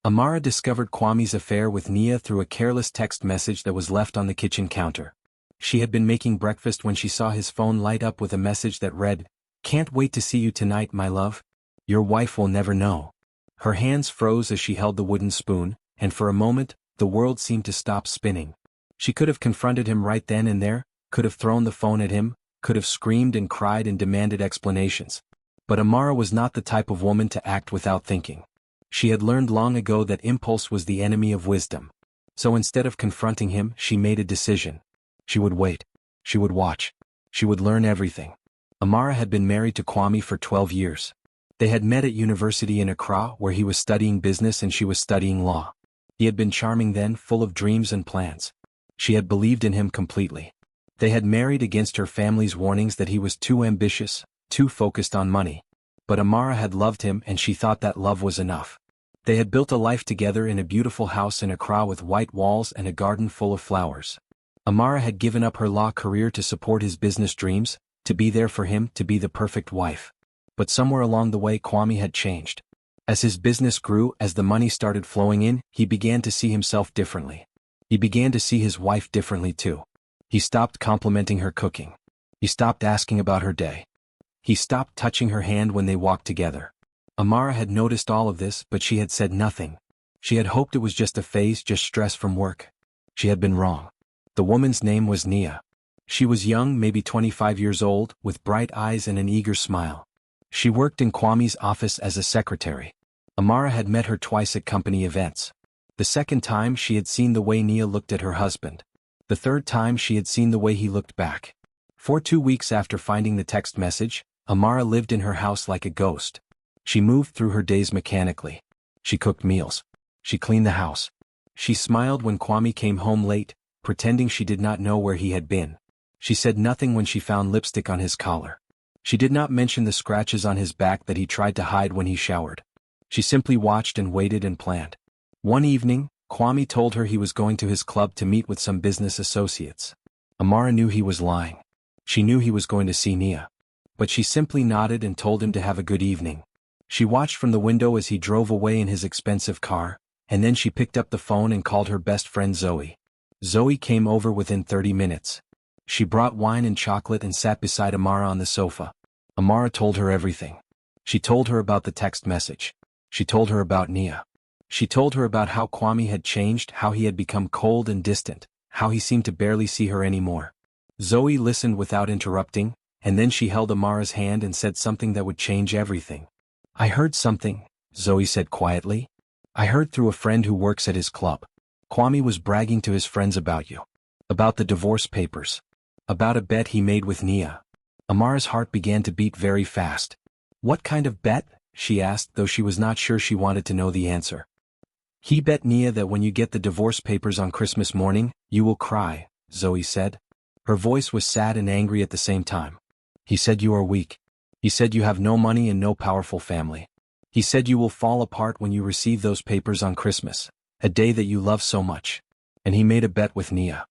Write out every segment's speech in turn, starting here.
Amara discovered Kwame's affair with Nia through a careless text message that was left on the kitchen counter. She had been making breakfast when she saw his phone light up with a message that read, "Can't wait to see you tonight, my love. Your wife will never know." Her hands froze as she held the wooden spoon, and for a moment, the world seemed to stop spinning. She could have confronted him right then and there, could have thrown the phone at him, could have screamed and cried and demanded explanations. But Amara was not the type of woman to act without thinking. She had learned long ago that impulse was the enemy of wisdom. So instead of confronting him, she made a decision. She would wait. She would watch. She would learn everything. Amara had been married to Kwame for 12 years. They had met at university in Accra, where he was studying business and she was studying law. He had been charming then, full of dreams and plans. She had believed in him completely. They had married against her family's warnings that he was too ambitious, too focused on money. But Amara had loved him and she thought that love was enough. They had built a life together in a beautiful house in Accra with white walls and a garden full of flowers. Amara had given up her law career to support his business dreams, to be there for him, to be the perfect wife. But somewhere along the way Kwame had changed. As his business grew, as the money started flowing in, he began to see himself differently. He began to see his wife differently too. He stopped complimenting her cooking. He stopped asking about her day. He stopped touching her hand when they walked together. Amara had noticed all of this, but she had said nothing. She had hoped it was just a phase, just stress from work. She had been wrong. The woman's name was Nia. She was young, maybe 25 years old, with bright eyes and an eager smile. She worked in Kwame's office as a secretary. Amara had met her twice at company events. The second time she had seen the way Nia looked at her husband. The third time she had seen the way he looked back. For 2 weeks after finding the text message, Amara lived in her house like a ghost. She moved through her days mechanically. She cooked meals. She cleaned the house. She smiled when Kwame came home late, pretending she did not know where he had been. She said nothing when she found lipstick on his collar. She did not mention the scratches on his back that he tried to hide when he showered. She simply watched and waited and planned. One evening, Kwame told her he was going to his club to meet with some business associates. Amara knew he was lying. She knew he was going to see Nia. But she simply nodded and told him to have a good evening. She watched from the window as he drove away in his expensive car, and then she picked up the phone and called her best friend Zoe. Zoe came over within 30 minutes. She brought wine and chocolate and sat beside Amara on the sofa. Amara told her everything. She told her about the text message. She told her about Nia. She told her about how Kwame had changed, how he had become cold and distant, how he seemed to barely see her anymore. Zoe listened without interrupting, and then she held Amara's hand and said something that would change everything. "I heard something," Zoe said quietly. "I heard through a friend who works at his club. Kwame was bragging to his friends about you. About the divorce papers. About a bet he made with Nia." Amara's heart began to beat very fast. "What kind of bet?" she asked, though she was not sure she wanted to know the answer. "He bet Nia that when you get the divorce papers on Christmas morning, you will cry," Zoe said. Her voice was sad and angry at the same time. "He said you are weak. He said you have no money and no powerful family. He said you will fall apart when you receive those papers on Christmas, a day that you love so much. And he made a bet with Nia.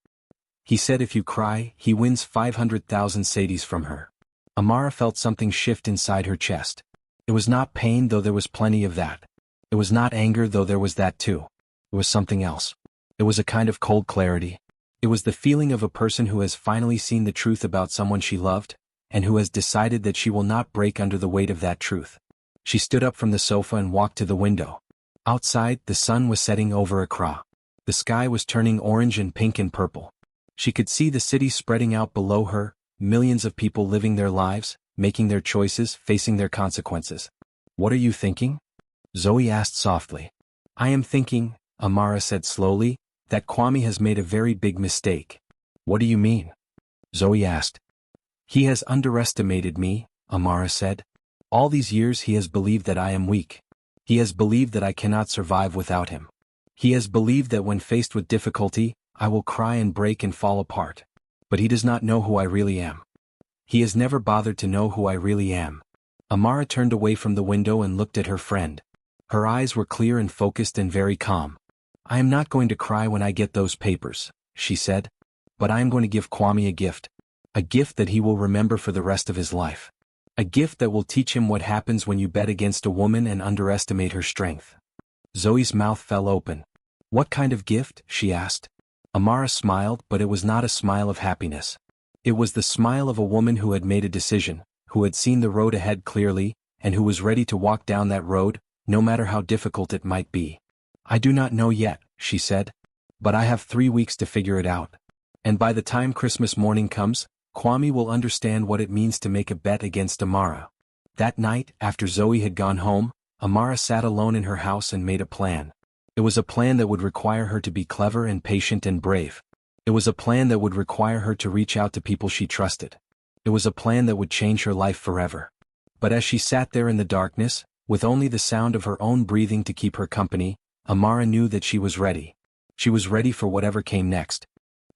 He said if you cry, he wins 500,000 cedis from her." Amara felt something shift inside her chest. It was not pain, though there was plenty of that. It was not anger, though there was that too. It was something else. It was a kind of cold clarity. It was the feeling of a person who has finally seen the truth about someone she loved, and who has decided that she will not break under the weight of that truth. She stood up from the sofa and walked to the window. Outside, the sun was setting over Accra. The sky was turning orange and pink and purple. She could see the city spreading out below her, millions of people living their lives, making their choices, facing their consequences. "What are you thinking?" Zoe asked softly. "I am thinking," Amara said slowly, "that Kwame has made a very big mistake." "What do you mean?" Zoe asked. "He has underestimated me," Amara said. "All these years he has believed that I am weak. He has believed that I cannot survive without him. He has believed that when faced with difficulty, I will cry and break and fall apart. But he does not know who I really am. He has never bothered to know who I really am." Amara turned away from the window and looked at her friend. Her eyes were clear and focused and very calm. "I am not going to cry when I get those papers," she said. "But I am going to give Kwame a gift. A gift that he will remember for the rest of his life. A gift that will teach him what happens when you bet against a woman and underestimate her strength." Zoe's mouth fell open. "What kind of gift?" she asked. Amara smiled, but it was not a smile of happiness. It was the smile of a woman who had made a decision, who had seen the road ahead clearly, and who was ready to walk down that road, no matter how difficult it might be. "I do not know yet," she said. "But I have 3 weeks to figure it out. And by the time Christmas morning comes, Kwame will understand what it means to make a bet against Amara." That night, after Zoe had gone home, Amara sat alone in her house and made a plan. It was a plan that would require her to be clever and patient and brave. It was a plan that would require her to reach out to people she trusted. It was a plan that would change her life forever. But as she sat there in the darkness, with only the sound of her own breathing to keep her company, Amara knew that she was ready. She was ready for whatever came next.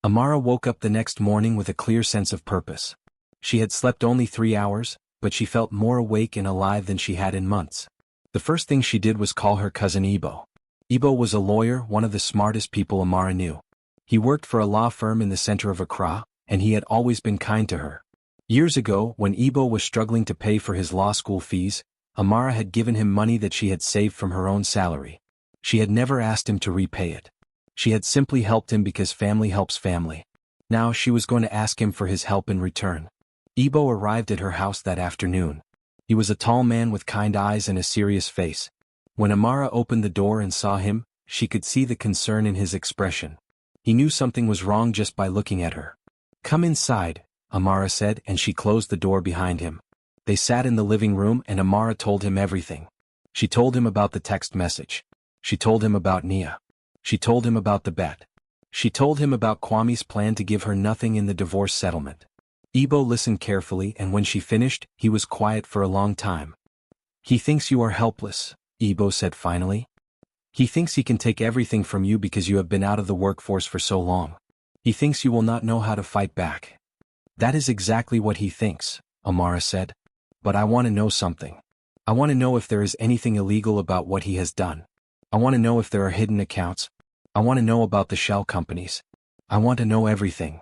Amara woke up the next morning with a clear sense of purpose. She had slept only 3 hours, but she felt more awake and alive than she had in months. The first thing she did was call her cousin Ibo. Ibo was a lawyer, one of the smartest people Amara knew. He worked for a law firm in the center of Accra, and he had always been kind to her. Years ago, when Ibo was struggling to pay for his law school fees, Amara had given him money that she had saved from her own salary. She had never asked him to repay it. She had simply helped him because family helps family. Now she was going to ask him for his help in return. Ibo arrived at her house that afternoon. He was a tall man with kind eyes and a serious face. When Amara opened the door and saw him, she could see the concern in his expression. He knew something was wrong just by looking at her. "Come inside," Amara said, and she closed the door behind him. They sat in the living room and Amara told him everything. She told him about the text message. She told him about Nia. She told him about the bet. She told him about Kwame's plan to give her nothing in the divorce settlement. Ibo listened carefully, and when she finished, he was quiet for a long time. "He thinks you are helpless," Ibo said finally. "He thinks he can take everything from you because you have been out of the workforce for so long. He thinks you will not know how to fight back." "That is exactly what he thinks," Amara said. "But I want to know something. I want to know if there is anything illegal about what he has done. I want to know if there are hidden accounts. I want to know about the shell companies. I want to know everything."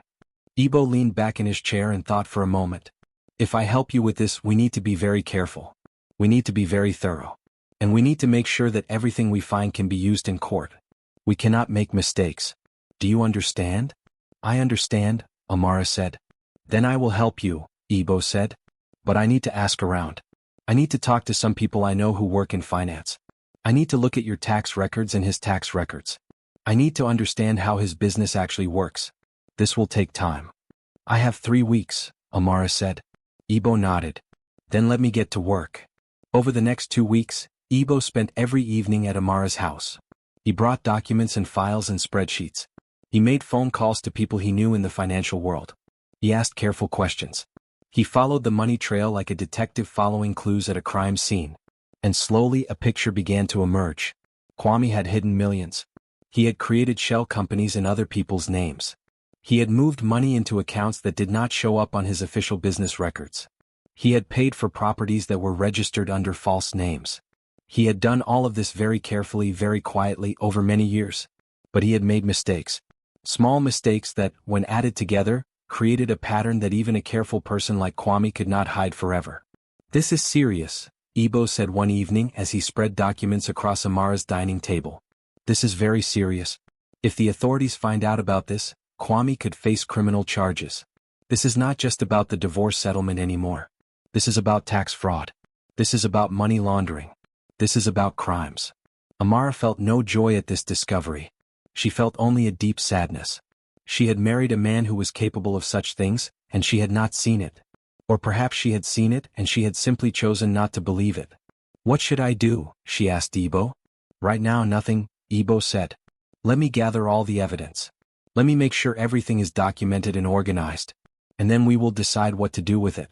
Ibo leaned back in his chair and thought for a moment. "If I help you with this, we need to be very careful. We need to be very thorough. And we need to make sure that everything we find can be used in court. We cannot make mistakes. Do you understand?" "I understand," Amara said. "Then I will help you," Ibo said. "But I need to ask around. I need to talk to some people I know who work in finance. I need to look at your tax records and his tax records. I need to understand how his business actually works. This will take time." "I have 3 weeks," Amara said. Ibo nodded. "Then let me get to work." Over the next 2 weeks, Ibo spent every evening at Amara's house. He brought documents and files and spreadsheets. He made phone calls to people he knew in the financial world. He asked careful questions. He followed the money trail like a detective following clues at a crime scene. And slowly a picture began to emerge. Kwame had hidden millions. He had created shell companies in other people's names. He had moved money into accounts that did not show up on his official business records. He had paid for properties that were registered under false names. He had done all of this very carefully, very quietly over many years. But he had made mistakes. Small mistakes that, when added together, created a pattern that even a careful person like Kwame could not hide forever. "This is serious," Ibo said one evening as he spread documents across Amara's dining table. "This is very serious. If the authorities find out about this, Kwame could face criminal charges. This is not just about the divorce settlement anymore. This is about tax fraud. This is about money laundering. This is about crimes." Amara felt no joy at this discovery. She felt only a deep sadness. She had married a man who was capable of such things, and she had not seen it. Or perhaps she had seen it and she had simply chosen not to believe it. "What should I do?" she asked Ibo. "Right now nothing," Ibo said. "Let me gather all the evidence. Let me make sure everything is documented and organized. And then we will decide what to do with it.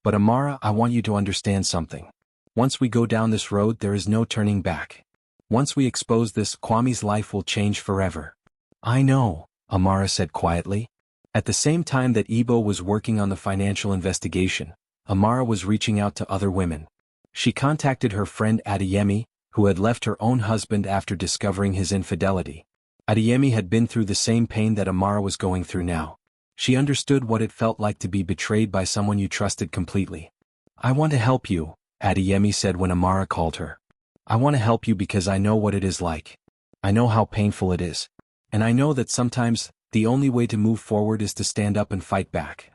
But Amara, I want you to understand something. Once we go down this road, there is no turning back. Once we expose this, Kwame's life will change forever." "I know," Amara said quietly. At the same time that Ibo was working on the financial investigation, Amara was reaching out to other women. She contacted her friend Adeyemi, who had left her own husband after discovering his infidelity. Adeyemi had been through the same pain that Amara was going through now. She understood what it felt like to be betrayed by someone you trusted completely. "I want to help you," Adeyemi said when Amara called her. I want to help you because I know what it is like. I know how painful it is. And I know that sometimes, the only way to move forward is to stand up and fight back.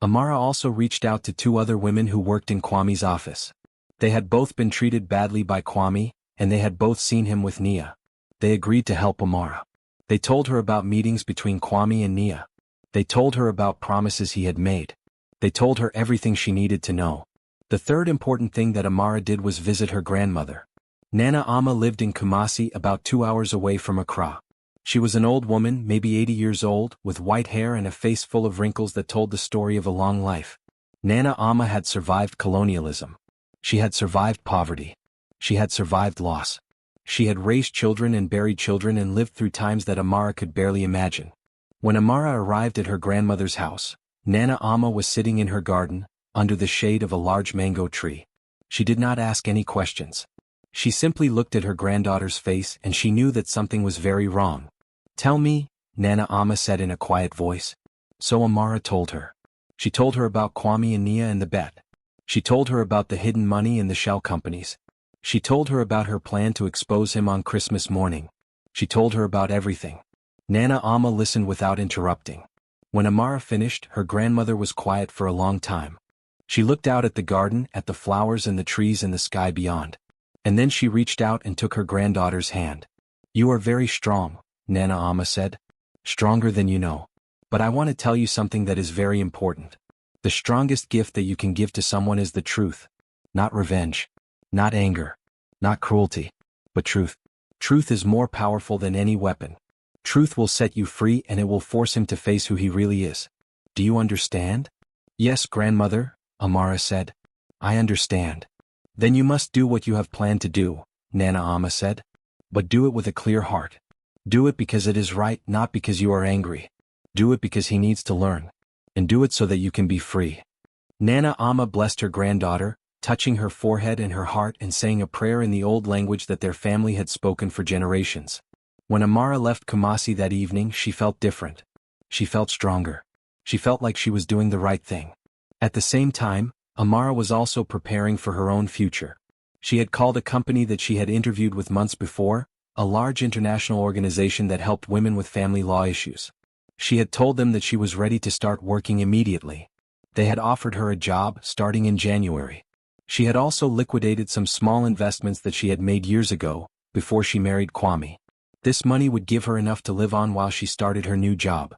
Amara also reached out to two other women who worked in Kwame's office. They had both been treated badly by Kwame, and they had both seen him with Nia. They agreed to help Amara. They told her about meetings between Kwame and Nia. They told her about promises he had made. They told her everything she needed to know. The third important thing that Amara did was visit her grandmother. Nana Ama lived in Kumasi, about 2 hours away from Accra. She was an old woman, maybe 80 years old, with white hair and a face full of wrinkles that told the story of a long life. Nana Ama had survived colonialism. She had survived poverty. She had survived loss. She had raised children and buried children and lived through times that Amara could barely imagine. When Amara arrived at her grandmother's house, Nana Ama was sitting in her garden, under the shade of a large mango tree. She did not ask any questions. She simply looked at her granddaughter's face and she knew that something was very wrong. "Tell me," Nana Ama said in a quiet voice. So Amara told her. She told her about Kwame and Nia and the bet. She told her about the hidden money in the shell companies. She told her about her plan to expose him on Christmas morning. She told her about everything. Nana Ama listened without interrupting. When Amara finished, her grandmother was quiet for a long time. She looked out at the garden, at the flowers and the trees and the sky beyond. And then she reached out and took her granddaughter's hand. "You are very strong," Nana Ama said. "Stronger than you know. But I want to tell you something that is very important. The strongest gift that you can give to someone is the truth. Not revenge. Not anger. Not cruelty. But truth. Truth is more powerful than any weapon. Truth will set you free and it will force him to face who he really is. Do you understand?" "Yes, grandmother," Amara said. "I understand." "Then you must do what you have planned to do," Nana Ama said. "But do it with a clear heart. Do it because it is right, not because you are angry. Do it because he needs to learn. And do it so that you can be free." Nana Ama blessed her granddaughter, touching her forehead and her heart and saying a prayer in the old language that their family had spoken for generations. When Amara left Kumasi that evening, she felt different. She felt stronger. She felt like she was doing the right thing. At the same time, Amara was also preparing for her own future. She had called a company that she had interviewed with months before, a large international organization that helped women with family law issues. She had told them that she was ready to start working immediately. They had offered her a job starting in January. She had also liquidated some small investments that she had made years ago, before she married Kwame. This money would give her enough to live on while she started her new job.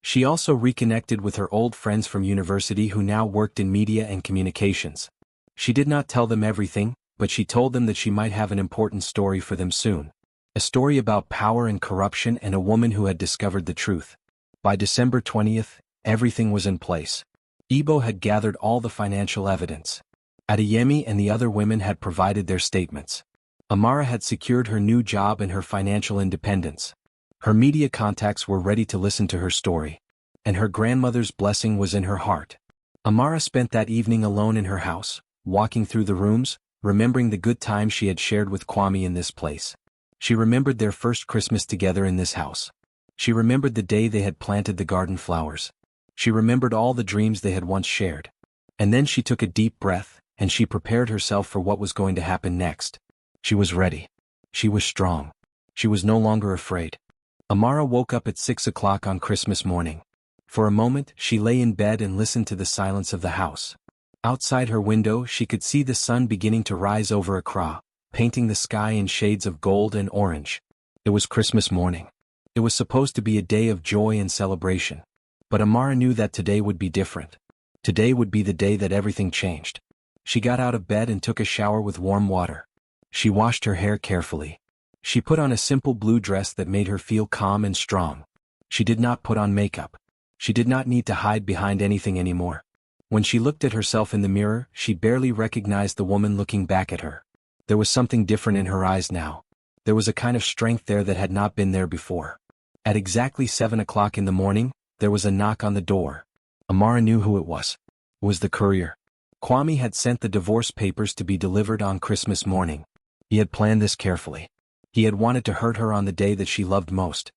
She also reconnected with her old friends from university who now worked in media and communications. She did not tell them everything, but she told them that she might have an important story for them soon. A story about power and corruption and a woman who had discovered the truth. By December 20th, everything was in place. Igbo had gathered all the financial evidence. Adeyemi and the other women had provided their statements. Amara had secured her new job and her financial independence. Her media contacts were ready to listen to her story. And her grandmother's blessing was in her heart. Amara spent that evening alone in her house, walking through the rooms, remembering the good times she had shared with Kwame in this place. She remembered their first Christmas together in this house. She remembered the day they had planted the garden flowers. She remembered all the dreams they had once shared. And then she took a deep breath, and she prepared herself for what was going to happen next. She was ready. She was strong. She was no longer afraid. Amara woke up at 6 o'clock on Christmas morning. For a moment, she lay in bed and listened to the silence of the house. Outside her window, she could see the sun beginning to rise over Accra, painting the sky in shades of gold and orange. It was Christmas morning. It was supposed to be a day of joy and celebration. But Amara knew that today would be different. Today would be the day that everything changed. She got out of bed and took a shower with warm water. She washed her hair carefully. She put on a simple blue dress that made her feel calm and strong. She did not put on makeup. She did not need to hide behind anything anymore. When she looked at herself in the mirror, she barely recognized the woman looking back at her. There was something different in her eyes now. There was a kind of strength there that had not been there before. At exactly 7 o'clock in the morning, there was a knock on the door. Amara knew who it was. It was the courier. Kwame had sent the divorce papers to be delivered on Christmas morning. He had planned this carefully. He had wanted to hurt her on the day that she loved most.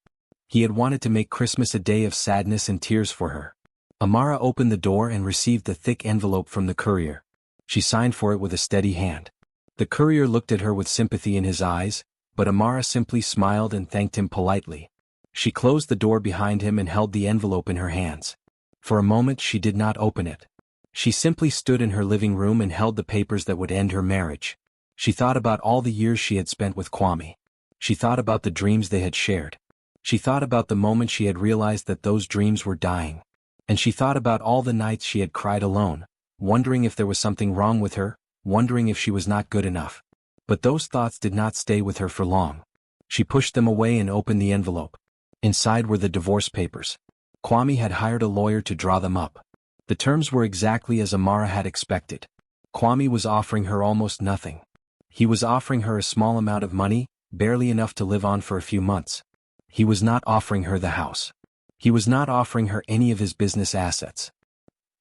He had wanted to make Christmas a day of sadness and tears for her. Amara opened the door and received the thick envelope from the courier. She signed for it with a steady hand. The courier looked at her with sympathy in his eyes, but Amara simply smiled and thanked him politely. She closed the door behind him and held the envelope in her hands. For a moment she did not open it. She simply stood in her living room and held the papers that would end her marriage. She thought about all the years she had spent with Kwame. She thought about the dreams they had shared. She thought about the moment she had realized that those dreams were dying. And she thought about all the nights she had cried alone, wondering if there was something wrong with her, wondering if she was not good enough. But those thoughts did not stay with her for long. She pushed them away and opened the envelope. Inside were the divorce papers. Kwame had hired a lawyer to draw them up. The terms were exactly as Amara had expected. Kwame was offering her almost nothing. He was offering her a small amount of money, barely enough to live on for a few months. He was not offering her the house. He was not offering her any of his business assets.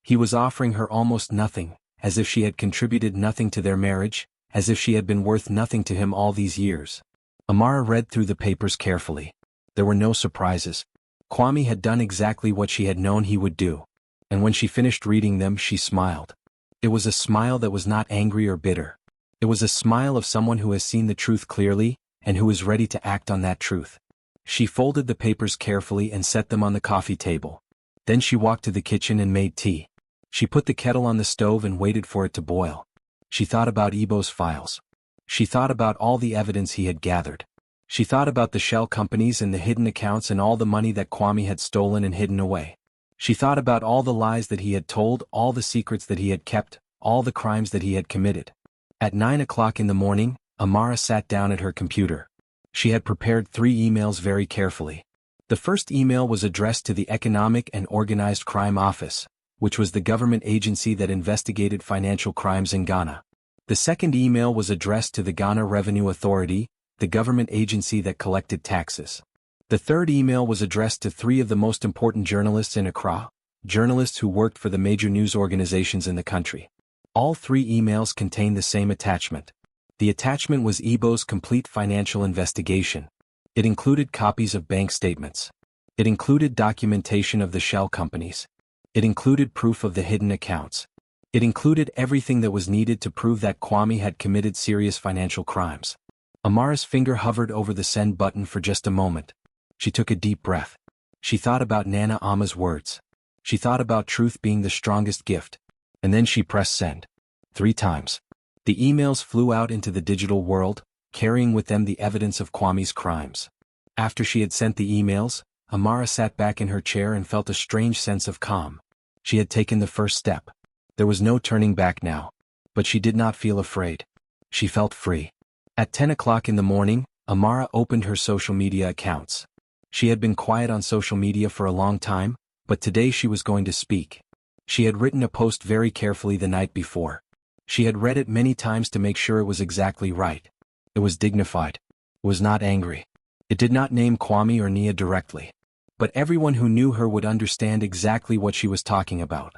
He was offering her almost nothing, as if she had contributed nothing to their marriage, as if she had been worth nothing to him all these years. Amara read through the papers carefully. There were no surprises. Kwame had done exactly what she had known he would do. And when she finished reading them, she smiled. It was a smile that was not angry or bitter. It was a smile of someone who has seen the truth clearly, and who is ready to act on that truth. She folded the papers carefully and set them on the coffee table. Then she walked to the kitchen and made tea. She put the kettle on the stove and waited for it to boil. She thought about Ibo's files. She thought about all the evidence he had gathered. She thought about the shell companies and the hidden accounts and all the money that Kwame had stolen and hidden away. She thought about all the lies that he had told, all the secrets that he had kept, all the crimes that he had committed. At 9 o'clock in the morning, Amara sat down at her computer. She had prepared 3 emails very carefully. The first email was addressed to the Economic and Organized Crime Office, which was the government agency that investigated financial crimes in Ghana. The second email was addressed to the Ghana Revenue Authority, the government agency that collected taxes. The third email was addressed to 3 of the most important journalists in Accra, journalists who worked for the major news organizations in the country. All 3 emails contained the same attachment. The attachment was Ibo's complete financial investigation. It included copies of bank statements. It included documentation of the shell companies. It included proof of the hidden accounts. It included everything that was needed to prove that Kwame had committed serious financial crimes. Amara's finger hovered over the send button for just a moment. She took a deep breath. She thought about Nana Ama's words. She thought about truth being the strongest gift. And then she pressed send. 3 times. The emails flew out into the digital world, carrying with them the evidence of Kwame's crimes. After she had sent the emails, Amara sat back in her chair and felt a strange sense of calm. She had taken the first step. There was no turning back now. But she did not feel afraid. She felt free. At 10 o'clock in the morning, Amara opened her social media accounts. She had been quiet on social media for a long time, but today she was going to speak. She had written a post very carefully the night before. She had read it many times to make sure it was exactly right. It was dignified. It was not angry. It did not name Kwame or Nia directly. But everyone who knew her would understand exactly what she was talking about.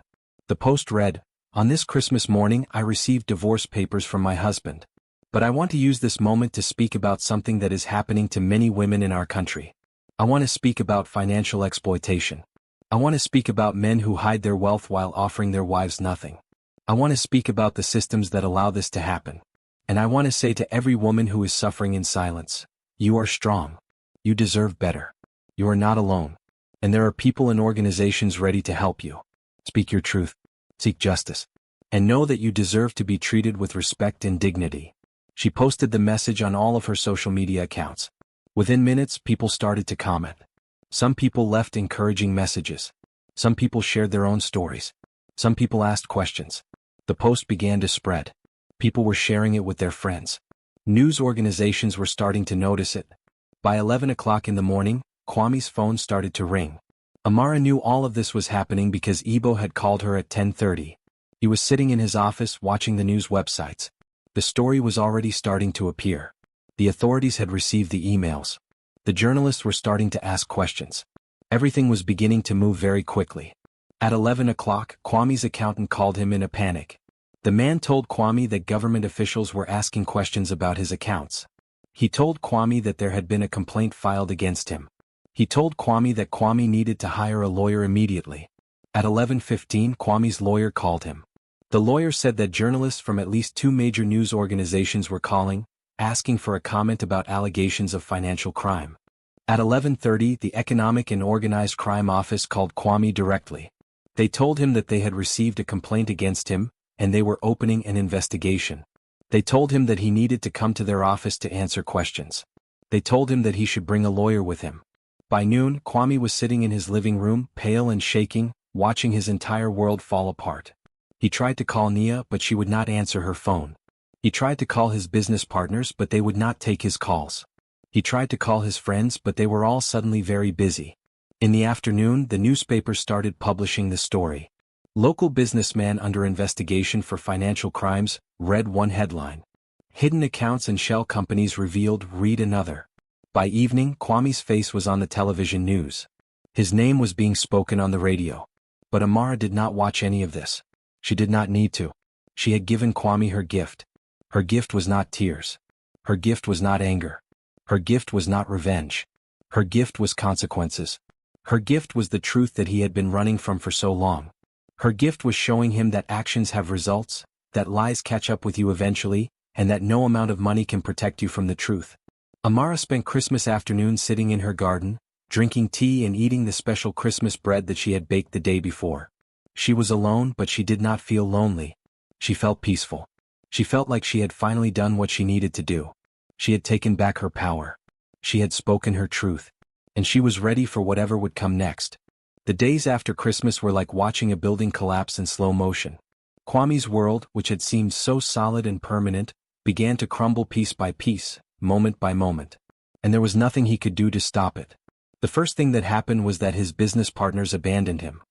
The post read, "On this Christmas morning I received divorce papers from my husband. But I want to use this moment to speak about something that is happening to many women in our country. I want to speak about financial exploitation. I want to speak about men who hide their wealth while offering their wives nothing. I want to speak about the systems that allow this to happen. And I want to say to every woman who is suffering in silence, you are strong. You deserve better. You are not alone. And there are people and organizations ready to help you. Speak your truth. Seek justice. And know that you deserve to be treated with respect and dignity." She posted the message on all of her social media accounts. Within minutes, people started to comment. Some people left encouraging messages. Some people shared their own stories. Some people asked questions. The post began to spread. People were sharing it with their friends. News organizations were starting to notice it. By 11 o'clock in the morning, Kwame's phone started to ring. Amara knew all of this was happening because Ibo had called her at 10:30. He was sitting in his office watching the news websites. The story was already starting to appear. The authorities had received the emails. The journalists were starting to ask questions. Everything was beginning to move very quickly. At 11 o'clock, Kwame's accountant called him in a panic. The man told Kwame that government officials were asking questions about his accounts. He told Kwame that there had been a complaint filed against him. He told Kwame that Kwame needed to hire a lawyer immediately. At 11:15, Kwame's lawyer called him. The lawyer said that journalists from at least 2 major news organizations were calling, asking for a comment about allegations of financial crime. At 11:30, the Economic and Organized Crime Office called Kwame directly. They told him that they had received a complaint against him, and they were opening an investigation. They told him that he needed to come to their office to answer questions. They told him that he should bring a lawyer with him. By noon, Kwame was sitting in his living room, pale and shaking, watching his entire world fall apart. He tried to call Nia, but she would not answer her phone. He tried to call his business partners, but they would not take his calls. He tried to call his friends, but they were all suddenly very busy. In the afternoon, the newspaper started publishing the story. Local businessman under investigation for financial crimes, read one headline. Hidden accounts and shell companies revealed, read another. By evening, Kwame's face was on the television news. His name was being spoken on the radio. But Amara did not watch any of this. She did not need to. She had given Kwame her gift. Her gift was not tears. Her gift was not anger. Her gift was not revenge. Her gift was consequences. Her gift was the truth that he had been running from for so long. Her gift was showing him that actions have results, that lies catch up with you eventually, and that no amount of money can protect you from the truth. Amara spent Christmas afternoon sitting in her garden, drinking tea and eating the special Christmas bread that she had baked the day before. She was alone, but she did not feel lonely. She felt peaceful. She felt like she had finally done what she needed to do. She had taken back her power. She had spoken her truth. And she was ready for whatever would come next. The days after Christmas were like watching a building collapse in slow motion. Kwame's world, which had seemed so solid and permanent, began to crumble piece by piece, moment by moment. And there was nothing he could do to stop it. The first thing that happened was that his business partners abandoned him.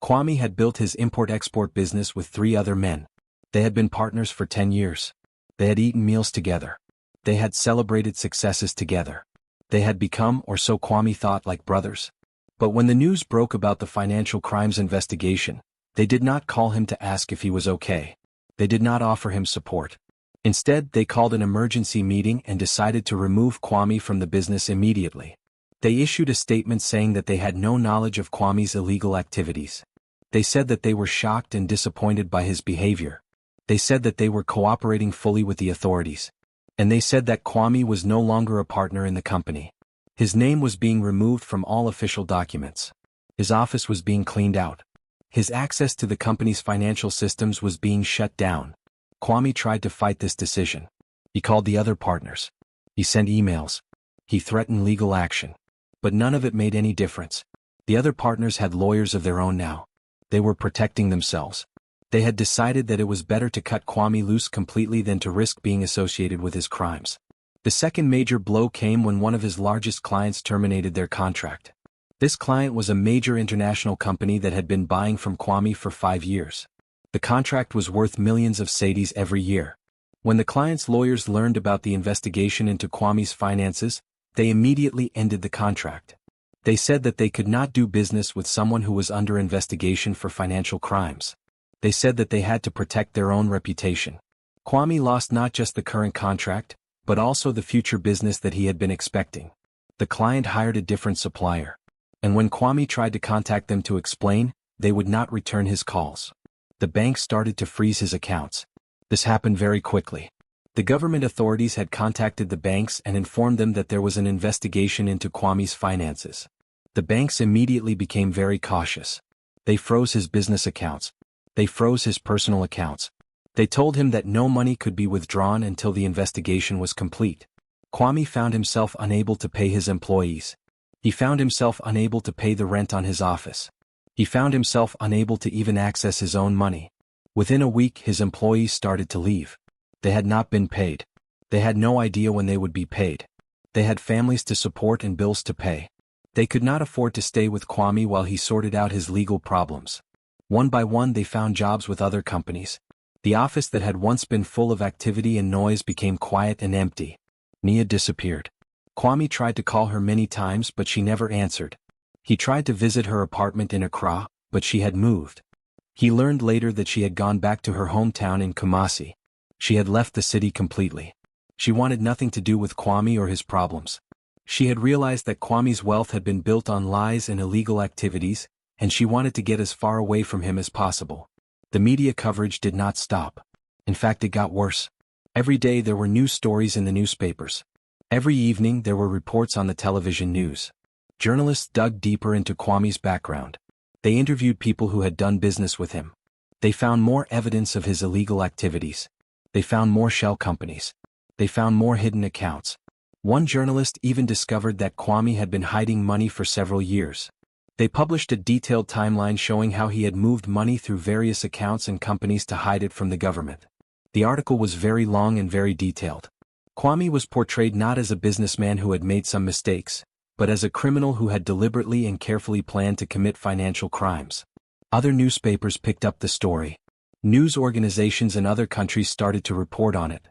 Kwame had built his import-export business with 3 other men. They had been partners for 10 years. They had eaten meals together. They had celebrated successes together. They had become, or so Kwame thought, like brothers. But when the news broke about the financial crimes investigation, they did not call him to ask if he was okay. They did not offer him support. Instead, they called an emergency meeting and decided to remove Kwame from the business immediately. They issued a statement saying that they had no knowledge of Kwame's illegal activities. They said that they were shocked and disappointed by his behavior. They said that they were cooperating fully with the authorities. And they said that Kwame was no longer a partner in the company. His name was being removed from all official documents. His office was being cleaned out. His access to the company's financial systems was being shut down. Kwame tried to fight this decision. He called the other partners. He sent emails. He threatened legal action. But none of it made any difference. The other partners had lawyers of their own now. They were protecting themselves. They had decided that it was better to cut Kwame loose completely than to risk being associated with his crimes. The second major blow came when one of his largest clients terminated their contract. This client was a major international company that had been buying from Kwame for 5 years. The contract was worth millions of cedis every year. When the client's lawyers learned about the investigation into Kwame's finances, they immediately ended the contract. They said that they could not do business with someone who was under investigation for financial crimes. They said that they had to protect their own reputation. Kwame lost not just the current contract, but also the future business that he had been expecting. The client hired a different supplier. And when Kwame tried to contact them to explain, they would not return his calls. The bank started to freeze his accounts. This happened very quickly. The government authorities had contacted the banks and informed them that there was an investigation into Kwame's finances. The banks immediately became very cautious. They froze his business accounts. They froze his personal accounts. They told him that no money could be withdrawn until the investigation was complete. Kwame found himself unable to pay his employees. He found himself unable to pay the rent on his office. He found himself unable to even access his own money. Within a week, his employees started to leave. They had not been paid. They had no idea when they would be paid. They had families to support and bills to pay. They could not afford to stay with Kwame while he sorted out his legal problems. One by one, they found jobs with other companies. The office that had once been full of activity and noise became quiet and empty. Nia disappeared. Kwame tried to call her many times, but she never answered. He tried to visit her apartment in Accra, but she had moved. He learned later that she had gone back to her hometown in Kumasi. She had left the city completely. She wanted nothing to do with Kwame or his problems. She had realized that Kwame's wealth had been built on lies and illegal activities, and she wanted to get as far away from him as possible. The media coverage did not stop. In fact, it got worse. Every day there were news stories in the newspapers. Every evening there were reports on the television news. Journalists dug deeper into Kwame's background. They interviewed people who had done business with him. They found more evidence of his illegal activities. They found more shell companies. They found more hidden accounts. One journalist even discovered that Kwame had been hiding money for several years. They published a detailed timeline showing how he had moved money through various accounts and companies to hide it from the government. The article was very long and very detailed. Kwame was portrayed not as a businessman who had made some mistakes, but as a criminal who had deliberately and carefully planned to commit financial crimes. Other newspapers picked up the story. News organizations in other countries started to report on it.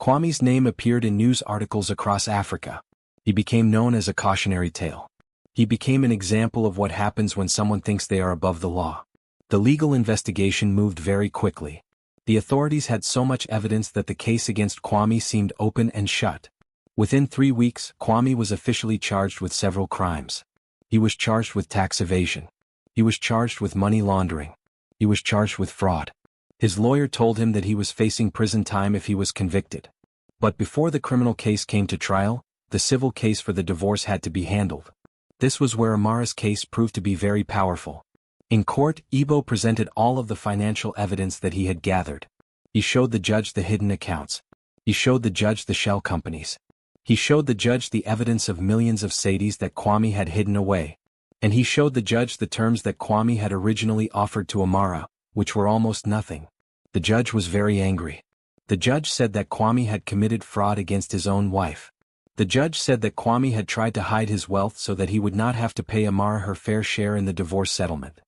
Kwame's name appeared in news articles across Africa. He became known as a cautionary tale. He became an example of what happens when someone thinks they are above the law. The legal investigation moved very quickly. The authorities had so much evidence that the case against Kwame seemed open and shut. Within 3 weeks, Kwame was officially charged with several crimes. He was charged with tax evasion. He was charged with money laundering. He was charged with fraud. His lawyer told him that he was facing prison time if he was convicted. But before the criminal case came to trial, the civil case for the divorce had to be handled. This was where Amara's case proved to be very powerful. In court, Igbo presented all of the financial evidence that he had gathered. He showed the judge the hidden accounts. He showed the judge the shell companies. He showed the judge the evidence of millions of cedis that Kwame had hidden away. And he showed the judge the terms that Kwame had originally offered to Amara, which were almost nothing. The judge was very angry. The judge said that Kwame had committed fraud against his own wife. The judge said that Kwame had tried to hide his wealth so that he would not have to pay Amara her fair share in the divorce settlement.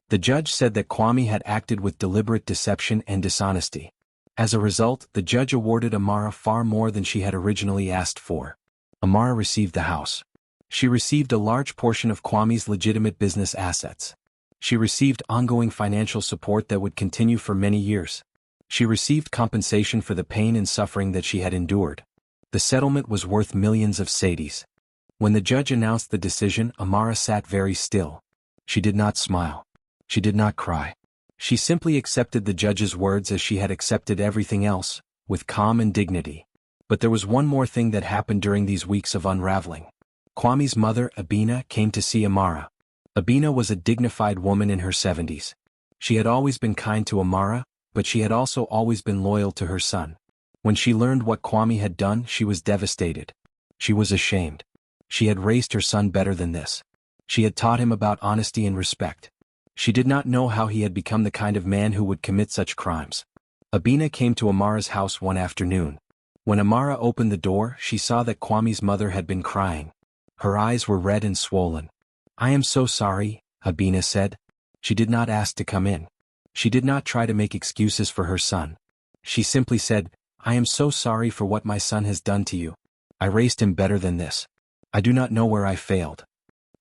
The judge said that Kwame had acted with deliberate deception and dishonesty. As a result, the judge awarded Amara far more than she had originally asked for. Amara received the house. She received a large portion of Kwame's legitimate business assets. She received ongoing financial support that would continue for many years. She received compensation for the pain and suffering that she had endured. The settlement was worth millions of cedis. When the judge announced the decision, Amara sat very still. She did not smile. She did not cry. She simply accepted the judge's words as she had accepted everything else, with calm and dignity. But there was one more thing that happened during these weeks of unraveling. Kwame's mother, Abina, came to see Amara. Abina was a dignified woman in her 70s. She had always been kind to Amara, but she had also always been loyal to her son. When she learned what Kwame had done, she was devastated. She was ashamed. She had raised her son better than this. She had taught him about honesty and respect. She did not know how he had become the kind of man who would commit such crimes. Abina came to Amara's house one afternoon. When Amara opened the door, she saw that Kwame's mother had been crying. Her eyes were red and swollen. "I am so sorry," Abina said. She did not ask to come in. She did not try to make excuses for her son. She simply said, "I am so sorry for what my son has done to you. I raised him better than this. I do not know where I failed."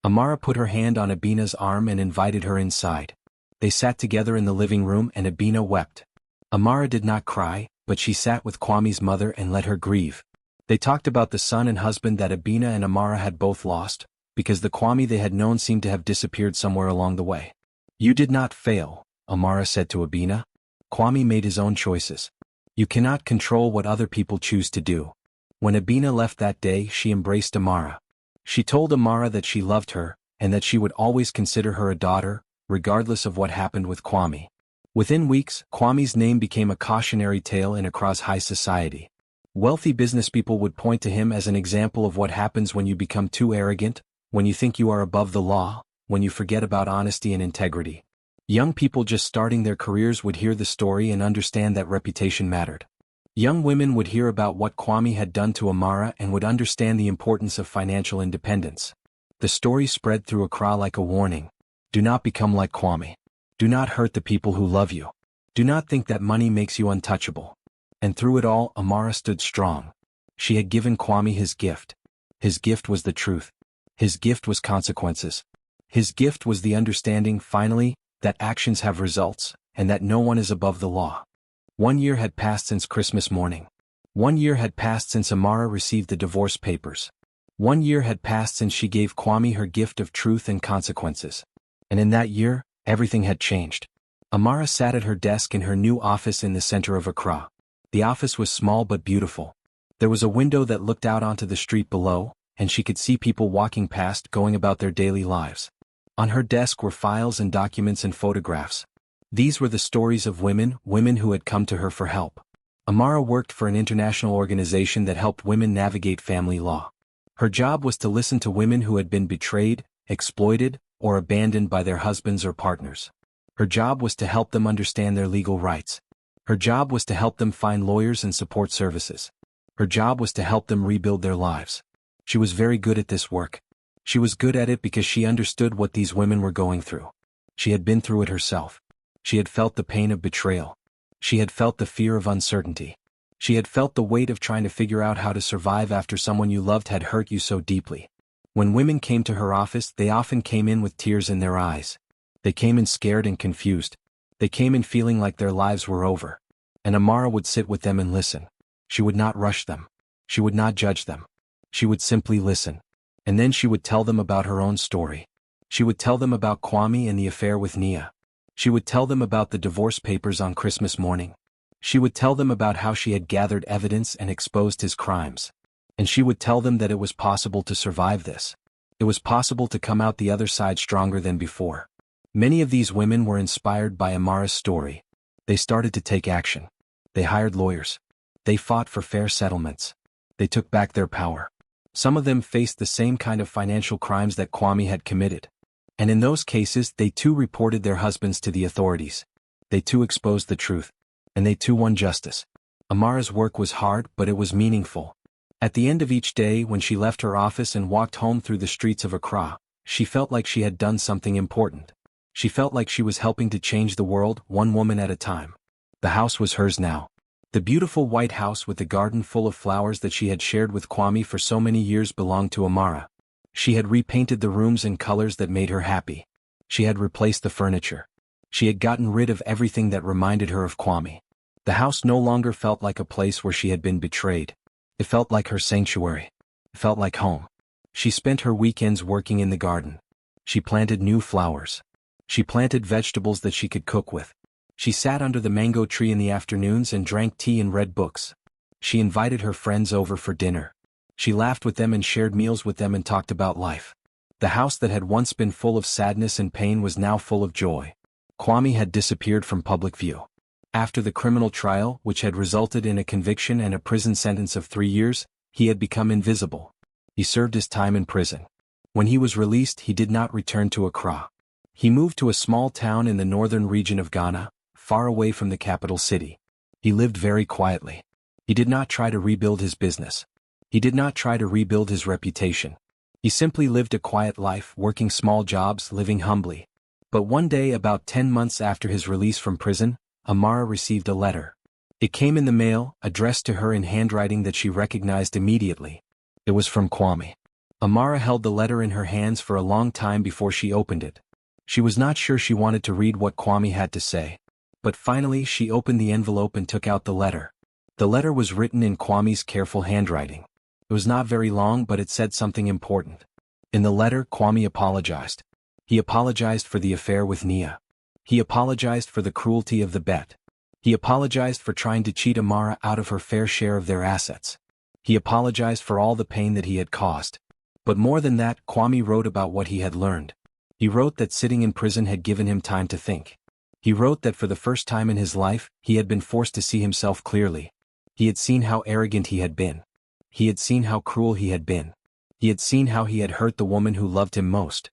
Amara put her hand on Abina's arm and invited her inside. They sat together in the living room and Abina wept. Amara did not cry, but she sat with Kwame's mother and let her grieve. They talked about the son and husband that Abina and Amara had both lost, because the Kwame they had known seemed to have disappeared somewhere along the way. "You did not fail," Amara said to Abina. "Kwame made his own choices. You cannot control what other people choose to do." When Abina left that day, she embraced Amara. She told Amara that she loved her, and that she would always consider her a daughter, regardless of what happened with Kwame. Within weeks, Kwame's name became a cautionary tale in Accra's high society. Wealthy businesspeople would point to him as an example of what happens when you become too arrogant, when you think you are above the law, when you forget about honesty and integrity. Young people just starting their careers would hear the story and understand that reputation mattered. Young women would hear about what Kwame had done to Amara and would understand the importance of financial independence. The story spread through Accra like a warning. Do not become like Kwame. Do not hurt the people who love you. Do not think that money makes you untouchable. And through it all, Amara stood strong. She had given Kwame his gift. His gift was the truth. His gift was consequences. His gift was the understanding, finally, that actions have results, and that no one is above the law. 1 year had passed since Christmas morning. 1 year had passed since Amara received the divorce papers. 1 year had passed since she gave Kwame her gift of truth and consequences. And in that year, everything had changed. Amara sat at her desk in her new office in the center of Accra. The office was small but beautiful. There was a window that looked out onto the street below, and she could see people walking past going about their daily lives. On her desk were files and documents and photographs. These were the stories of women who had come to her for help. Amara worked for an international organization that helped women navigate family law. Her job was to listen to women who had been betrayed, exploited, or abandoned by their husbands or partners. Her job was to help them understand their legal rights. Her job was to help them find lawyers and support services. Her job was to help them rebuild their lives. She was very good at this work. She was good at it because she understood what these women were going through. She had been through it herself. She had felt the pain of betrayal. She had felt the fear of uncertainty. She had felt the weight of trying to figure out how to survive after someone you loved had hurt you so deeply. When women came to her office, they often came in with tears in their eyes. They came in scared and confused. They came in feeling like their lives were over. And Amara would sit with them and listen. She would not rush them. She would not judge them. She would simply listen. And then she would tell them about her own story. She would tell them about Kwame and the affair with Nia. She would tell them about the divorce papers on Christmas morning. She would tell them about how she had gathered evidence and exposed his crimes. And she would tell them that it was possible to survive this. It was possible to come out the other side stronger than before. Many of these women were inspired by Amara's story. They started to take action. They hired lawyers. They fought for fair settlements. They took back their power. Some of them faced the same kind of financial crimes that Kwame had committed. And in those cases, they too reported their husbands to the authorities. They too exposed the truth. And they too won justice. Amara's work was hard, but it was meaningful. At the end of each day, when she left her office and walked home through the streets of Accra, she felt like she had done something important. She felt like she was helping to change the world, one woman at a time. The house was hers now. The beautiful white house with the garden full of flowers that she had shared with Kwame for so many years belonged to Amara. She had repainted the rooms in colors that made her happy. She had replaced the furniture. She had gotten rid of everything that reminded her of Kwame. The house no longer felt like a place where she had been betrayed. It felt like her sanctuary. It felt like home. She spent her weekends working in the garden. She planted new flowers. She planted vegetables that she could cook with. She sat under the mango tree in the afternoons and drank tea and read books. She invited her friends over for dinner. She laughed with them and shared meals with them and talked about life. The house that had once been full of sadness and pain was now full of joy. Kwame had disappeared from public view. After the criminal trial, which had resulted in a conviction and a prison sentence of 3 years, he had become invisible. He served his time in prison. When he was released, he did not return to Accra. He moved to a small town in the northern region of Ghana, far away from the capital city. He lived very quietly. He did not try to rebuild his business. He did not try to rebuild his reputation. He simply lived a quiet life, working small jobs, living humbly. But one day, about 10 months after his release from prison, Amara received a letter. It came in the mail, addressed to her in handwriting that she recognized immediately. It was from Kwame. Amara held the letter in her hands for a long time before she opened it. She was not sure she wanted to read what Kwame had to say. But finally she opened the envelope and took out the letter. The letter was written in Kwame's careful handwriting. It was not very long, but it said something important. In the letter, Kwame apologized. He apologized for the affair with Nia. He apologized for the cruelty of the bet. He apologized for trying to cheat Amara out of her fair share of their assets. He apologized for all the pain that he had caused. But more than that, Kwame wrote about what he had learned. He wrote that sitting in prison had given him time to think. He wrote that for the first time in his life, he had been forced to see himself clearly. He had seen how arrogant he had been. He had seen how cruel he had been. He had seen how he had hurt the woman who loved him most.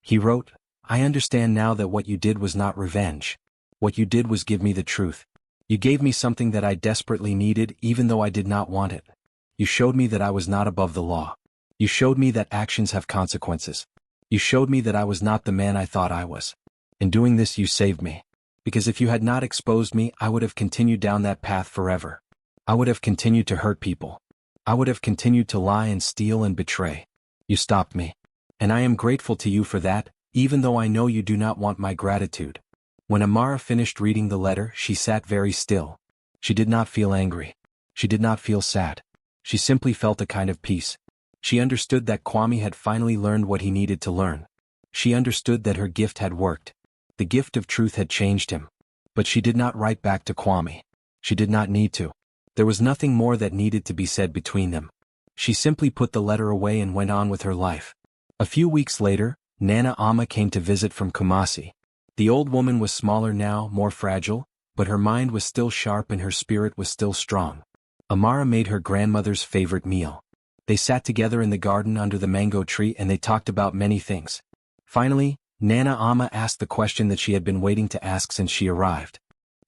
He wrote, "I understand now that what you did was not revenge. What you did was give me the truth. You gave me something that I desperately needed even though I did not want it. You showed me that I was not above the law. You showed me that actions have consequences. You showed me that I was not the man I thought I was. In doing this you saved me. Because if you had not exposed me, I would have continued down that path forever. I would have continued to hurt people. I would have continued to lie and steal and betray. You stopped me. And I am grateful to you for that, even though I know you do not want my gratitude." When Amara finished reading the letter, she sat very still. She did not feel angry. She did not feel sad. She simply felt a kind of peace. She understood that Kwame had finally learned what he needed to learn. She understood that her gift had worked. The gift of truth had changed him. But she did not write back to Kwame. She did not need to. There was nothing more that needed to be said between them. She simply put the letter away and went on with her life. A few weeks later, Nana Ama came to visit from Kumasi. The old woman was smaller now, more fragile, but her mind was still sharp and her spirit was still strong. Amara made her grandmother's favorite meal. They sat together in the garden under the mango tree and they talked about many things. Finally, Nana Ama asked the question that she had been waiting to ask since she arrived.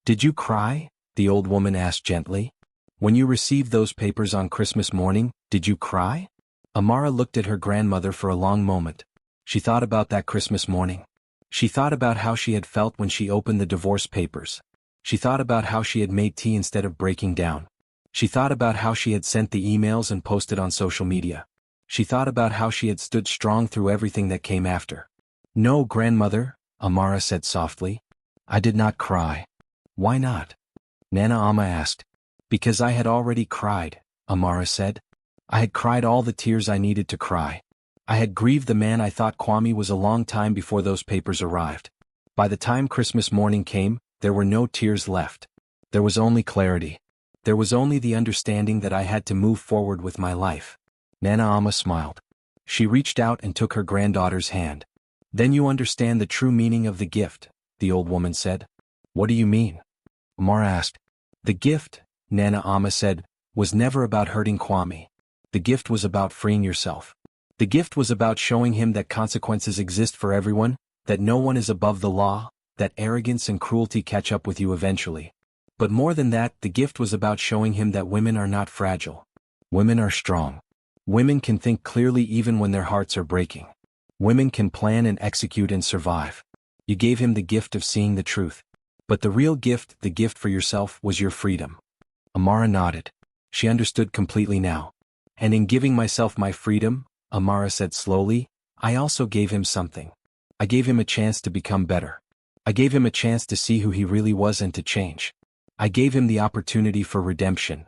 "Did you cry?" the old woman asked gently. "When you received those papers on Christmas morning, did you cry?" Amara looked at her grandmother for a long moment. She thought about that Christmas morning. She thought about how she had felt when she opened the divorce papers. She thought about how she had made tea instead of breaking down. She thought about how she had sent the emails and posted on social media. She thought about how she had stood strong through everything that came after. "No, grandmother," Amara said softly. "I did not cry." "Why not?" Nana Ama asked. "Because I had already cried," Amara said. "I had cried all the tears I needed to cry. I had grieved the man I thought Kwame was a long time before those papers arrived. By the time Christmas morning came, there were no tears left. There was only clarity. There was only the understanding that I had to move forward with my life." Nana Ama smiled. She reached out and took her granddaughter's hand. "Then you understand the true meaning of the gift," the old woman said. "What do you mean?" Amara asked. "The gift," Nana Ama said, "was never about hurting Kwame. The gift was about freeing yourself. The gift was about showing him that consequences exist for everyone, that no one is above the law, that arrogance and cruelty catch up with you eventually. But more than that, the gift was about showing him that women are not fragile. Women are strong. Women can think clearly even when their hearts are breaking. Women can plan and execute and survive. You gave him the gift of seeing the truth. But the real gift, the gift for yourself, was your freedom." Amara nodded. She understood completely now. "And in giving myself my freedom," Amara said slowly, "I also gave him something. I gave him a chance to become better. I gave him a chance to see who he really was and to change. I gave him the opportunity for redemption."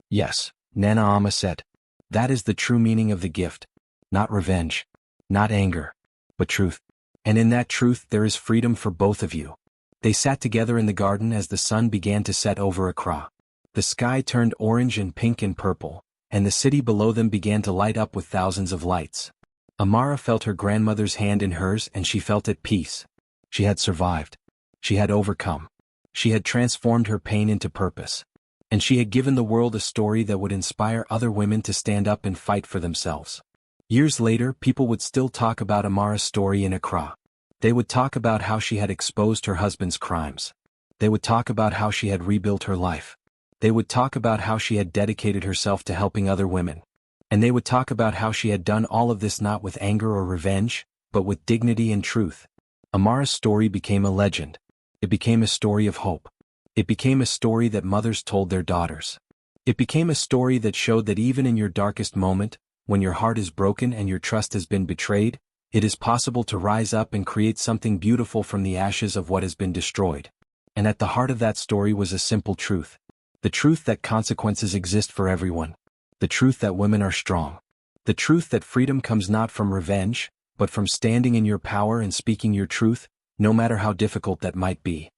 "Yes," Nana Ama said. "That is the true meaning of the gift. Not revenge. Not anger. But truth. And in that truth there is freedom for both of you." They sat together in the garden as the sun began to set over Accra. The sky turned orange and pink and purple, and the city below them began to light up with thousands of lights. Amara felt her grandmother's hand in hers and she felt at peace. She had survived. She had overcome. She had transformed her pain into purpose. And she had given the world a story that would inspire other women to stand up and fight for themselves. Years later, people would still talk about Amara's story in Accra. They would talk about how she had exposed her husband's crimes. They would talk about how she had rebuilt her life. They would talk about how she had dedicated herself to helping other women. And they would talk about how she had done all of this not with anger or revenge, but with dignity and truth. Amara's story became a legend. It became a story of hope. It became a story that mothers told their daughters. It became a story that showed that even in your darkest moment, when your heart is broken and your trust has been betrayed, it is possible to rise up and create something beautiful from the ashes of what has been destroyed. And at the heart of that story was a simple truth. The truth that consequences exist for everyone. The truth that women are strong. The truth that freedom comes not from revenge, but from standing in your power and speaking your truth, no matter how difficult that might be.